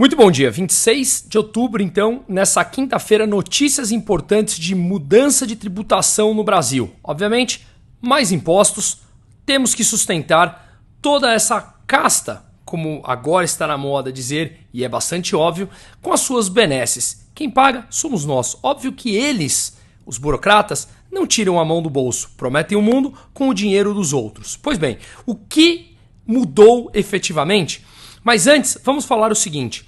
Muito bom dia, 26 de outubro, então, nessa quinta-feira, notícias importantes de mudança de tributação no Brasil. Obviamente, mais impostos, temos que sustentar toda essa casta, como agora está na moda dizer, e é bastante óbvio, com as suas benesses. Quem paga somos nós. Óbvio que eles, os burocratas, não tiram a mão do bolso, prometem o mundo com o dinheiro dos outros. Pois bem, o que mudou efetivamente? Mas antes, vamos falar o seguinte.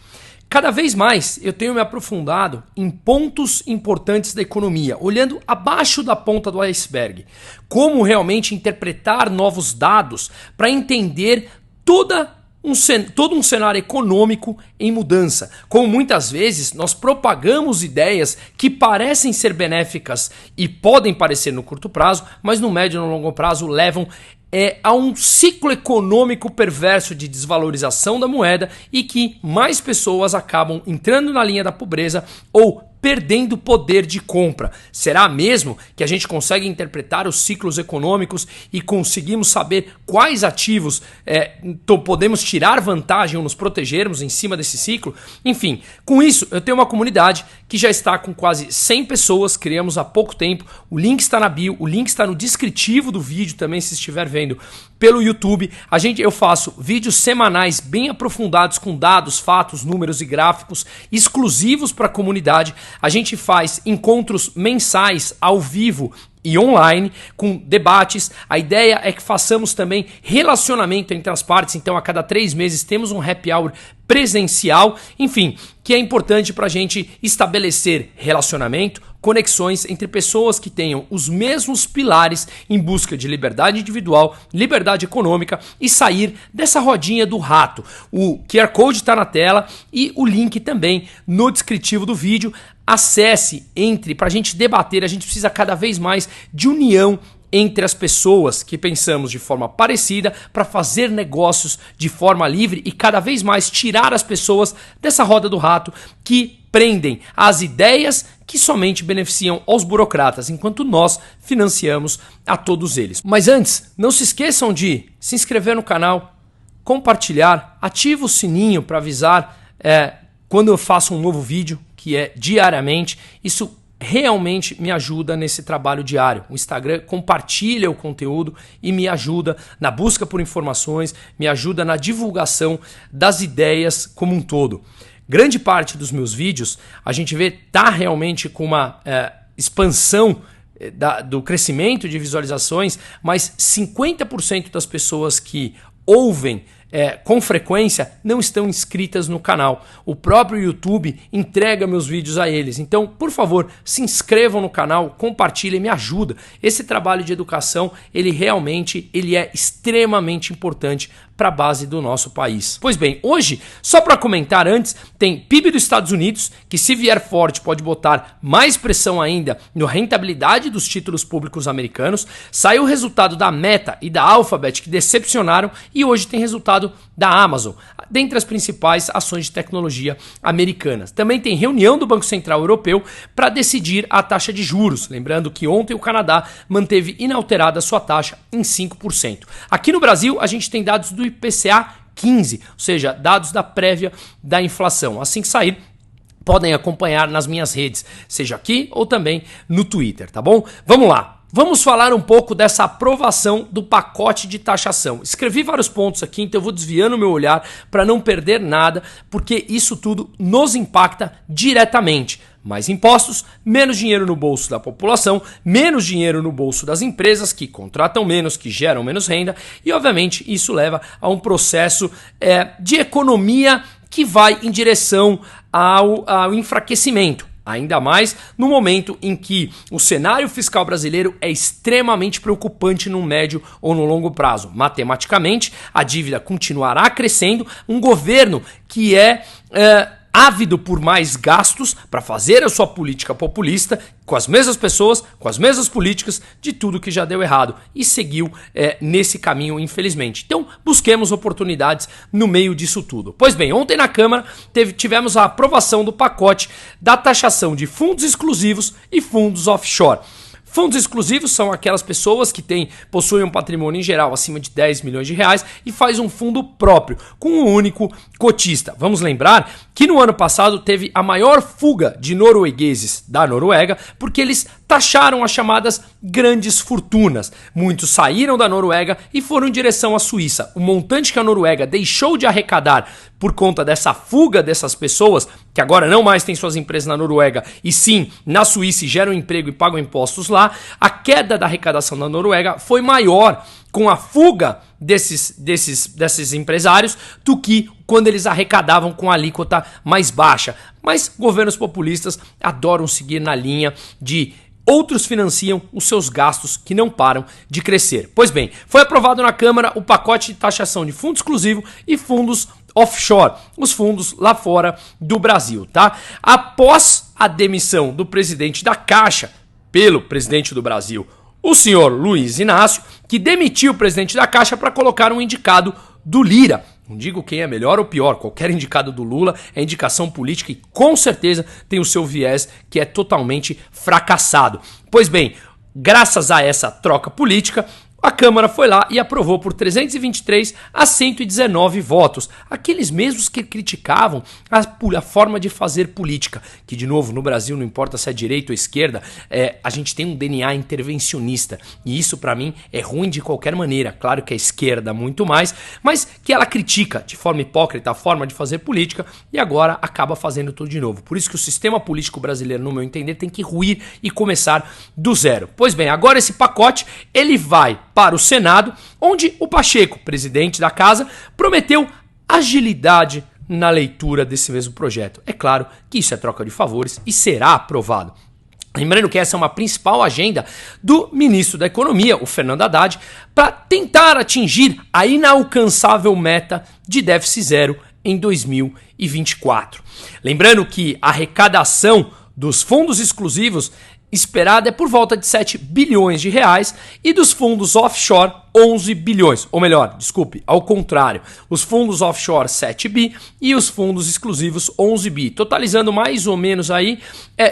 Cada vez mais eu tenho me aprofundado em pontos importantes da economia, olhando abaixo da ponta do iceberg. Como realmente interpretar novos dados para entender todo um cenário econômico em mudança. Como muitas vezes nós propagamos ideias que parecem ser benéficas e podem parecer no curto prazo, mas no médio e no longo prazo levam a um ciclo econômico perverso de desvalorização da moeda e que mais pessoas acabam entrando na linha da pobreza ou perdendo poder de compra. Será mesmo que a gente consegue interpretar os ciclos econômicos e conseguimos saber quais ativos podemos tirar vantagem ou nos protegermos em cima desse ciclo? Enfim, com isso eu tenho uma comunidade que já está com quase 100 pessoas, criamos há pouco tempo, o link está na bio, o link está no descritivo do vídeo também se estiver vendo pelo YouTube. Eu faço vídeos semanais bem aprofundados com dados, fatos, números e gráficos exclusivos para a comunidade. A gente faz encontros mensais ao vivo e online, com debates. A ideia é que façamos também relacionamento entre as partes, então a cada 3 meses temos um happy hour presencial, enfim, que é importante para a gente estabelecer relacionamento, conexões entre pessoas que tenham os mesmos pilares em busca de liberdade individual, liberdade econômica e sair dessa rodinha do rato. O QR Code está na tela e o link também no descritivo do vídeo. Acesse, entre, para a gente debater, a gente precisa cada vez mais de união entre as pessoas que pensamos de forma parecida para fazer negócios de forma livre e cada vez mais tirar as pessoas dessa roda do rato que prendem as ideias que somente beneficiam aos burocratas, enquanto nós financiamos a todos eles. Mas antes, não se esqueçam de se inscrever no canal, compartilhar, ativa o sininho para avisar quando eu faço um novo vídeo, que é diariamente. Isso realmente me ajuda nesse trabalho diário. O Instagram compartilha o conteúdo e me ajuda na busca por informações, me ajuda na divulgação das ideias como um todo. Grande parte dos meus vídeos a gente vê realmente com uma expansão do crescimento de visualizações, mas 50% das pessoas que ouvem com frequência não estão inscritas no canal. O próprio YouTube entrega meus vídeos a eles. Então, por favor, se inscrevam no canal, compartilhem, me ajuda. Esse trabalho de educação, ele é extremamente importante para a base do nosso país. Pois bem, hoje, só para comentar antes, tem PIB dos Estados Unidos, que se vier forte pode botar mais pressão ainda na rentabilidade dos títulos públicos americanos. Saiu o resultado da Meta e da Alphabet, que decepcionaram, e hoje tem resultado da Amazon, dentre as principais ações de tecnologia americanas. Também tem reunião do Banco Central Europeu para decidir a taxa de juros. Lembrando que ontem o Canadá manteve inalterada a sua taxa em 5%. Aqui no Brasil, a gente tem dados do IPCA 15, ou seja, dados da prévia da inflação. Assim que sair, podem acompanhar nas minhas redes, seja aqui ou também no Twitter, tá bom? Vamos lá. Vamos falar um pouco dessa aprovação do pacote de taxação. Escrevi vários pontos aqui, então eu vou desviando o meu olhar para não perder nada, porque isso tudo nos impacta diretamente. Mais impostos, menos dinheiro no bolso da população, menos dinheiro no bolso das empresas que contratam menos, que geram menos renda e, obviamente, isso leva a um processo de economia que vai em direção ao enfraquecimento. Ainda mais no momento em que o cenário fiscal brasileiro é extremamente preocupante no médio ou no longo prazo. Matematicamente, a dívida continuará crescendo, um governo que ávido por mais gastos para fazer a sua política populista com as mesmas pessoas, com as mesmas políticas de tudo que já deu errado e seguiu nesse caminho, infelizmente. Então, busquemos oportunidades no meio disso tudo. Pois bem, ontem na Câmara tivemos a aprovação do pacote da taxação de fundos exclusivos e fundos offshore. Fundos exclusivos são aquelas pessoas que possuem um patrimônio em geral acima de 10 milhões de reais e faz um fundo próprio, com um único cotista. Vamos lembrar que no ano passado teve a maior fuga de noruegueses da Noruega, porque eles taxaram as chamadas grandes fortunas. Muitos saíram da Noruega e foram em direção à Suíça. O montante que a Noruega deixou de arrecadar por conta dessa fuga dessas pessoas, que agora não mais têm suas empresas na Noruega, e sim na Suíça e geram emprego e pagam impostos lá, a queda da arrecadação da Noruega foi maior com a fuga desses empresários do que quando eles arrecadavam com a alíquota mais baixa. Mas governos populistas adoram seguir na linha de outros financiam os seus gastos que não param de crescer. Pois bem, foi aprovado na Câmara o pacote de taxação de fundo exclusivo e fundos offshore, os fundos lá fora do Brasil, tá? Após a demissão do presidente da Caixa pelo presidente do Brasil, o senhor Luiz Inácio, que demitiu o presidente da Caixa para colocar um indicado do Lira. Não digo quem é melhor ou pior, qualquer indicado do Lula é indicação política e com certeza tem o seu viés que é totalmente fracassado. Pois bem, graças a essa troca política, a Câmara foi lá e aprovou por 323 a 119 votos. Aqueles mesmos que criticavam a forma de fazer política. Que, de novo, no Brasil, não importa se é direita ou esquerda, a gente tem um DNA intervencionista. E isso, para mim, é ruim de qualquer maneira. Claro que a esquerda muito mais, mas que ela critica de forma hipócrita a forma de fazer política e agora acaba fazendo tudo de novo. Por isso que o sistema político brasileiro, no meu entender, tem que ruir e começar do zero. Pois bem, agora esse pacote, ele vai para o Senado, onde o Pacheco, presidente da casa, prometeu agilidade na leitura desse mesmo projeto. É claro que isso é troca de favores e será aprovado. Lembrando que essa é uma principal agenda do ministro da Economia, o Fernando Haddad, para tentar atingir a inalcançável meta de déficit zero em 2024. Lembrando que a arrecadação dos fundos exclusivos esperada é por volta de 7 bilhões de reais e dos fundos offshore 11 bilhões, ou melhor, desculpe, ao contrário, os fundos offshore 7 bi e os fundos exclusivos 11 bi, totalizando mais ou menos aí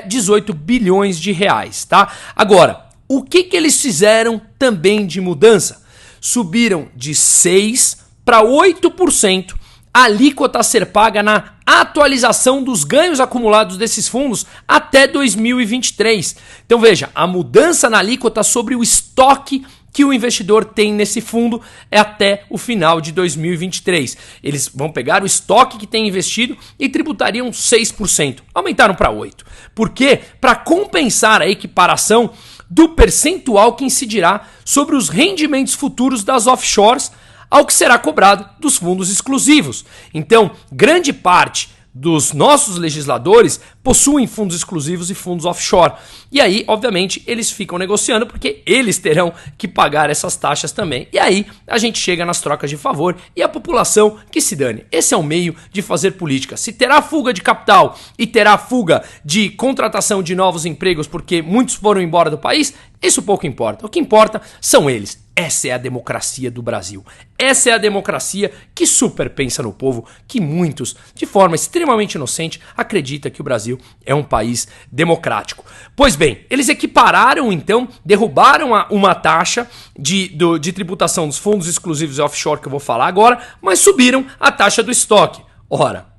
18 bilhões de reais, tá? Agora, o que eles fizeram também de mudança? Subiram de 6% para 8% a alíquota a ser paga na atualização dos ganhos acumulados desses fundos até 2023. Então veja, a mudança na alíquota sobre o estoque que o investidor tem nesse fundo é até o final de 2023. Eles vão pegar o estoque que tem investido e tributariam 6%. Aumentaram para 8%. Por quê? Para compensar a equiparação do percentual que incidirá sobre os rendimentos futuros das offshores ao que será cobrado dos fundos exclusivos. Então, grande parte dos nossos legisladores possuem fundos exclusivos e fundos offshore. E aí, obviamente, eles ficam negociando porque eles terão que pagar essas taxas também. E aí, a gente chega nas trocas de favor e a população que se dane. Esse é o meio de fazer política. Se terá fuga de capital e terá fuga de contratação de novos empregos porque muitos foram embora do país, isso pouco importa. O que importa são eles. Essa é a democracia do Brasil. Essa é a democracia que super pensa no povo, que muitos, de forma extremamente inocente, acreditam que o Brasil é um país democrático. Pois bem, eles equipararam então, derrubaram uma taxa de tributação dos fundos exclusivos e offshore que eu vou falar agora, mas subiram a taxa do estoque. Ora,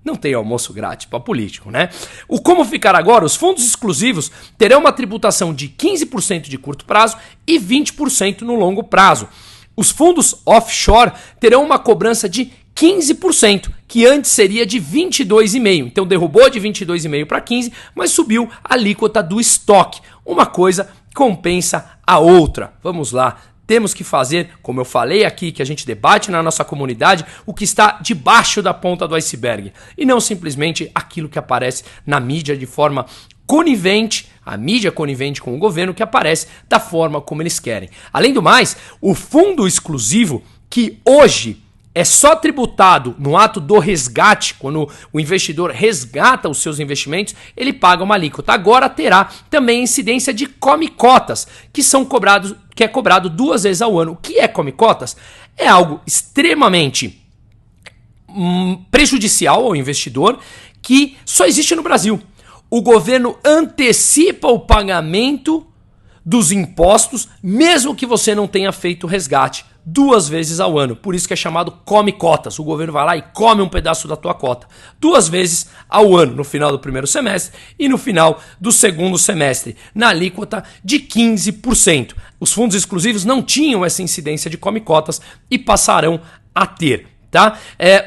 não tem almoço grátis para político, né? O como ficar agora? Os fundos exclusivos terão uma tributação de 15% de curto prazo e 20% no longo prazo. Os fundos offshore terão uma cobrança de 15%, que antes seria de 22,5%. Então derrubou de 22,5% para 15%, mas subiu a alíquota do estoque. Uma coisa compensa a outra. Vamos lá. Temos que fazer, como eu falei aqui, que a gente debate na nossa comunidade, o que está debaixo da ponta do iceberg. E não simplesmente aquilo que aparece na mídia de forma conivente, a mídia conivente com o governo que aparece da forma como eles querem. Além do mais, o fundo exclusivo, que hoje é só tributado no ato do resgate, quando o investidor resgata os seus investimentos, ele paga uma alíquota. Agora terá também incidência de come-cotas, que é cobrado 2 vezes ao ano. O que é come-cotas? É algo extremamente prejudicial ao investidor, que só existe no Brasil. O governo antecipa o pagamento dos impostos, mesmo que você não tenha feito resgate 2 vezes ao ano. Por isso que é chamado come cotas. O governo vai lá e come um pedaço da tua cota 2 vezes ao ano, no final do primeiro semestre e no final do segundo semestre, na alíquota de 15%. Os fundos exclusivos não tinham essa incidência de come cotas e passarão a ter. Tá?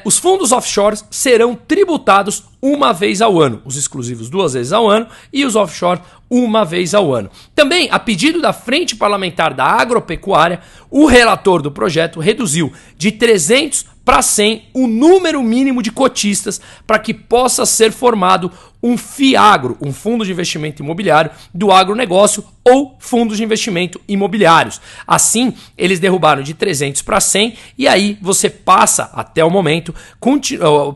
Os fundos offshore serão tributados 1 vez ao ano, os exclusivos 2 vezes ao ano e os offshore 1 vez ao ano. Também, a pedido da Frente Parlamentar da Agropecuária, o relator do projeto reduziu de 300 para 100 o número mínimo de cotistas para que possa ser formado um FIAGRO, um fundo de investimento imobiliário do agronegócio ou fundos de investimento imobiliários. Assim, eles derrubaram de 300 para 100 e aí você passa, até o momento,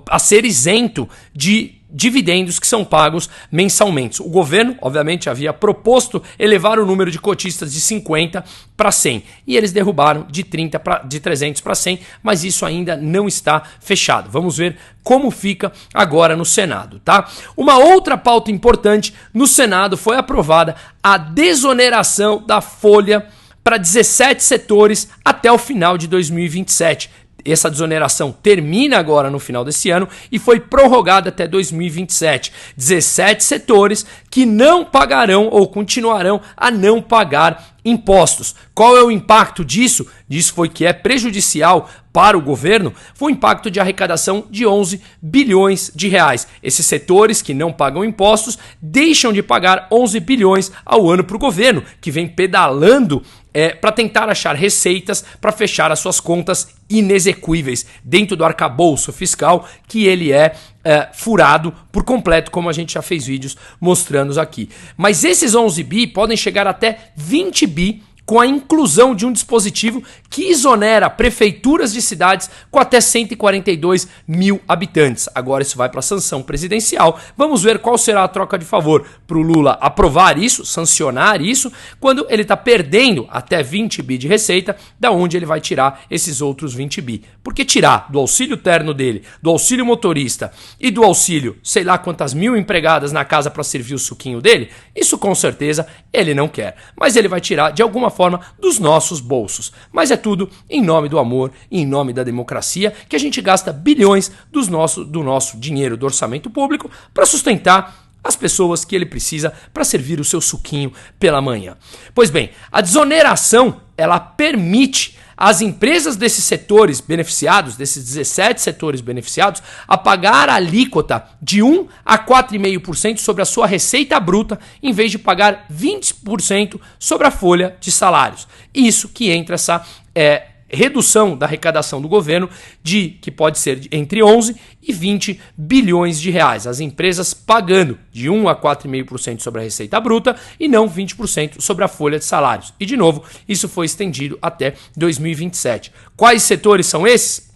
a ser isento de dividendos que são pagos mensalmente. O governo, obviamente, havia proposto elevar o número de cotistas de 50 para 100 e eles derrubaram de 300 para 100, mas isso ainda não está fechado. Vamos ver como fica agora no Senado, tá? Uma outra pauta importante no Senado foi aprovada a desoneração da folha para 17 setores até o final de 2027. Essa desoneração termina agora no final desse ano e foi prorrogada até 2027. 17 setores que não pagarão ou continuarão a não pagar impostos. Qual é o impacto disso? Disso foi que é prejudicial para o governo, foi um impacto de arrecadação de 11 bilhões de reais. Esses setores que não pagam impostos deixam de pagar 11 bilhões ao ano para o governo, que vem pedalando para tentar achar receitas para fechar as suas contas inexequíveis dentro do arcabouço fiscal, que ele é furado por completo, como a gente já fez vídeos mostrando aqui. Mas esses 11 bi podem chegar até 20 bi com a inclusão de um dispositivo que exonera prefeituras de cidades com até 142 mil habitantes. Agora isso vai para a sanção presidencial. Vamos ver qual será a troca de favor para o Lula aprovar isso, sancionar isso, quando ele está perdendo até 20 bi de receita, da onde ele vai tirar esses outros 20 bi. Porque tirar do auxílio terno dele, do auxílio motorista e do auxílio, sei lá quantas mil empregadas na casa para servir o suquinho dele, isso com certeza ele não quer. Mas ele vai tirar de alguma forma dos nossos bolsos. Mas é tudo em nome do amor e em nome da democracia que a gente gasta bilhões do nosso dinheiro do orçamento público para sustentar as pessoas que ele precisa para servir o seu suquinho pela manhã. Pois bem, a desoneração ela permite às empresas desses setores beneficiados, desses 17 setores beneficiados, a pagar a alíquota de 1 a 4,5% sobre a sua receita bruta, em vez de pagar 20% sobre a folha de salários. Isso que entra essa redução da arrecadação do governo que pode ser entre 11 e 20 bilhões de reais. As empresas pagando de 1 a 4,5% sobre a receita bruta e não 20% sobre a folha de salários. E de novo, isso foi estendido até 2027. Quais setores são esses?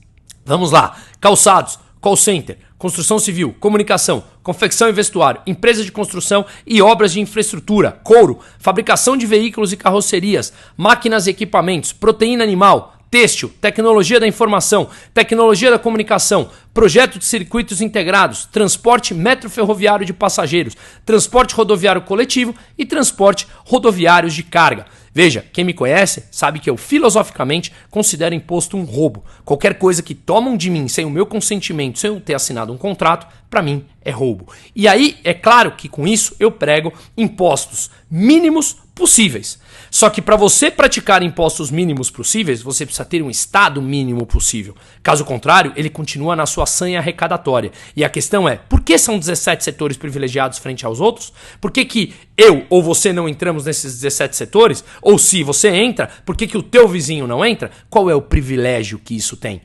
Vamos lá. Calçados, call center, construção civil, comunicação, confecção e vestuário, empresas de construção e obras de infraestrutura, couro, fabricação de veículos e carrocerias, máquinas e equipamentos, proteína animal, têxtil, tecnologia da informação, tecnologia da comunicação, projeto de circuitos integrados, transporte metroferroviário de passageiros, transporte rodoviário coletivo e transporte rodoviário de carga. Veja, quem me conhece sabe que eu filosoficamente considero imposto um roubo. Qualquer coisa que tomam de mim sem o meu consentimento, sem eu ter assinado um contrato, para mim é roubo. E aí, é claro que com isso eu prego impostos mínimos possíveis. Só que para você praticar impostos mínimos possíveis, você precisa ter um estado mínimo possível. Caso contrário, ele continua na sua sanha arrecadatória. E a questão é, por que são 17 setores privilegiados frente aos outros? Por que eu ou você não entramos nesses 17 setores? Ou se você entra, por que o teu vizinho não entra? Qual é o privilégio que isso tem?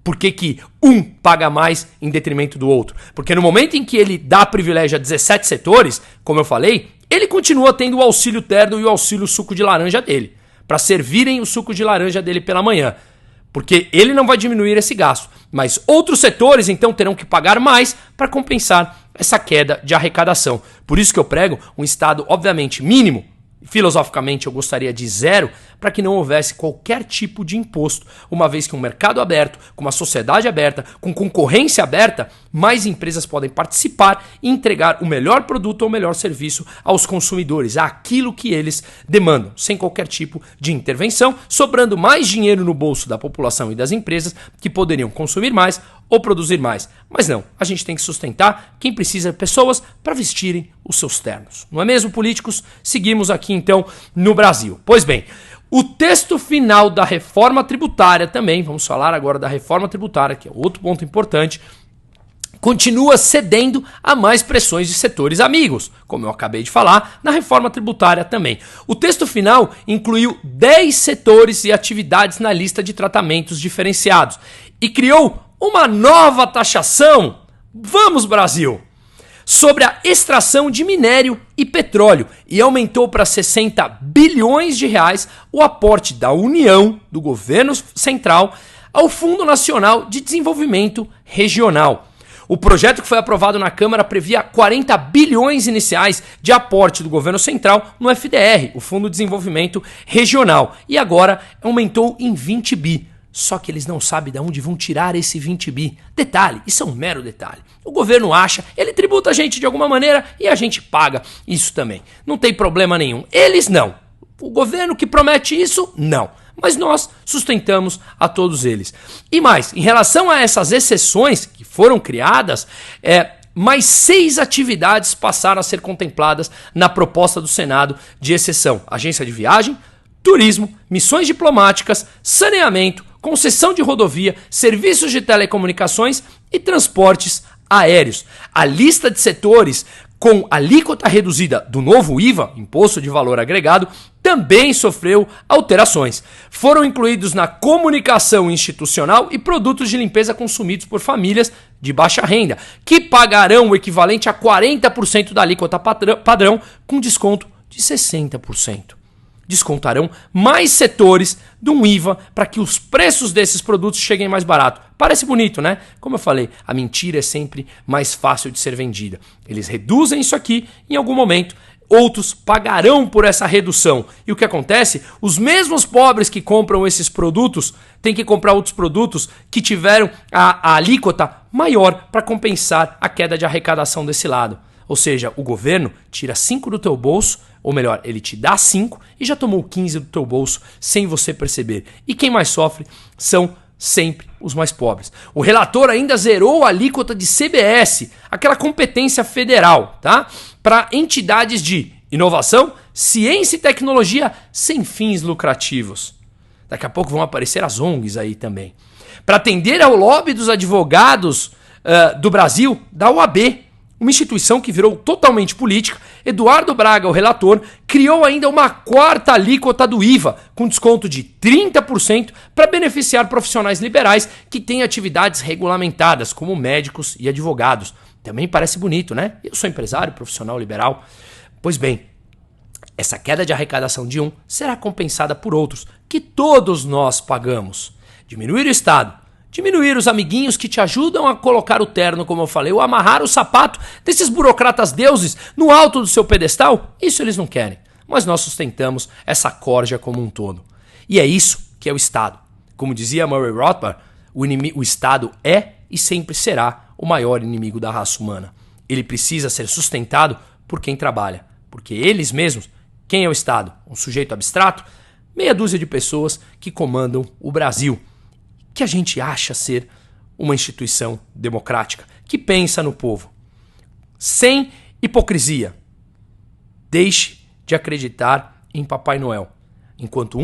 Por que um paga mais em detrimento do outro? Porque no momento em que ele dá privilégio a 17 setores, como eu falei, ele continua tendo o auxílio terno e o auxílio suco de laranja dele, para servirem o suco de laranja dele pela manhã. Porque ele não vai diminuir esse gasto. Mas outros setores, então, terão que pagar mais para compensar essa queda de arrecadação. Por isso que eu prego um estado, obviamente, mínimo. Filosoficamente, eu gostaria de 0 para que não houvesse qualquer tipo de imposto, uma vez que um mercado aberto, com uma sociedade aberta, com concorrência aberta, mais empresas podem participar e entregar o melhor produto ou o melhor serviço aos consumidores, aquilo que eles demandam, sem qualquer tipo de intervenção, sobrando mais dinheiro no bolso da população e das empresas que poderiam consumir mais ou produzir mais. Mas não, a gente tem que sustentar quem precisa de pessoas para vestirem os seus ternos. Não é mesmo, políticos? Seguimos aqui então no Brasil. Pois bem, o texto final da reforma tributária também, vamos falar agora da reforma tributária, que é outro ponto importante, continua cedendo a mais pressões de setores amigos, como eu acabei de falar, na reforma tributária também. O texto final incluiu 10 setores e atividades na lista de tratamentos diferenciados e criou uma nova taxação, vamos Brasil, sobre a extração de minério e petróleo e aumentou para 60 bilhões de reais o aporte da União, do governo central, ao Fundo Nacional de Desenvolvimento Regional. O projeto que foi aprovado na Câmara previa 40 bilhões iniciais de aporte do governo central no FDR, o Fundo de Desenvolvimento Regional, e agora aumentou em 20 bi. Só que eles não sabem de onde vão tirar esse 20 bi. Detalhe, isso é um mero detalhe. O governo acha, ele tributa a gente de alguma maneira e a gente paga isso também. Não tem problema nenhum. Eles não. O governo que promete isso, não. Mas nós sustentamos a todos eles. E mais, em relação a essas exceções que foram criadas, mais 6 atividades passaram a ser contempladas na proposta do Senado de exceção. Agência de viagem, turismo, missões diplomáticas, saneamento, concessão de rodovia, serviços de telecomunicações e transportes aéreos. A lista de setores com alíquota reduzida do novo IVA, Imposto de Valor Agregado, também sofreu alterações. Foram incluídos na comunicação institucional e produtos de limpeza consumidos por famílias de baixa renda, que pagarão o equivalente a 40% da alíquota padrão, com desconto de 60%. Descontarão mais setores de um IVA para que os preços desses produtos cheguem mais barato. Parece bonito, né? Como eu falei, a mentira é sempre mais fácil de ser vendida. Eles reduzem isso aqui, em algum momento outros pagarão por essa redução. E o que acontece? Os mesmos pobres que compram esses produtos têm que comprar outros produtos que tiveram a alíquota maior para compensar a queda de arrecadação desse lado. Ou seja, o governo tira 5 do teu bolso, ou melhor, ele te dá 5 e já tomou 15 do teu bolso sem você perceber. E quem mais sofre são sempre os mais pobres. O relator ainda zerou a alíquota de CBS, aquela competência federal, tá? Para entidades de inovação, ciência e tecnologia sem fins lucrativos. Daqui a pouco vão aparecer as ONGs aí também. Para atender ao lobby dos advogados do Brasil, da OAB, uma instituição que virou totalmente política, Eduardo Braga, o relator, criou ainda uma 4ª alíquota do IVA, com desconto de 30% para beneficiar profissionais liberais que têm atividades regulamentadas, como médicos e advogados. Também parece bonito, né? Eu sou empresário, profissional liberal. Pois bem, essa queda de arrecadação de um será compensada por outros, que todos nós pagamos. Diminuir o Estado, diminuir os amiguinhos que te ajudam a colocar o terno, como eu falei, ou amarrar o sapato desses burocratas deuses no alto do seu pedestal, isso eles não querem. Mas nós sustentamos essa corja como um todo. E é isso que é o Estado. Como dizia Murray Rothbard, o Estado é e sempre será o maior inimigo da raça humana. Ele precisa ser sustentado por quem trabalha, porque eles mesmos, quem é o Estado? Um sujeito abstrato? Meia dúzia de pessoas que comandam o Brasil, que a gente acha ser uma instituição democrática, que pensa no povo. Sem hipocrisia. Deixe de acreditar em Papai Noel. Enquanto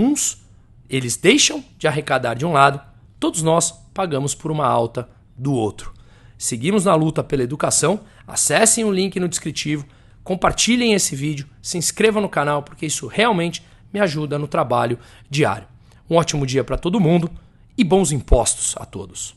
eles deixam de arrecadar de um lado, todos nós pagamos por uma alta do outro. Seguimos na luta pela educação, acessem o link no descritivo, compartilhem esse vídeo, se inscrevam no canal, porque isso realmente me ajuda no trabalho diário. Um ótimo dia para todo mundo. E bons impostos a todos.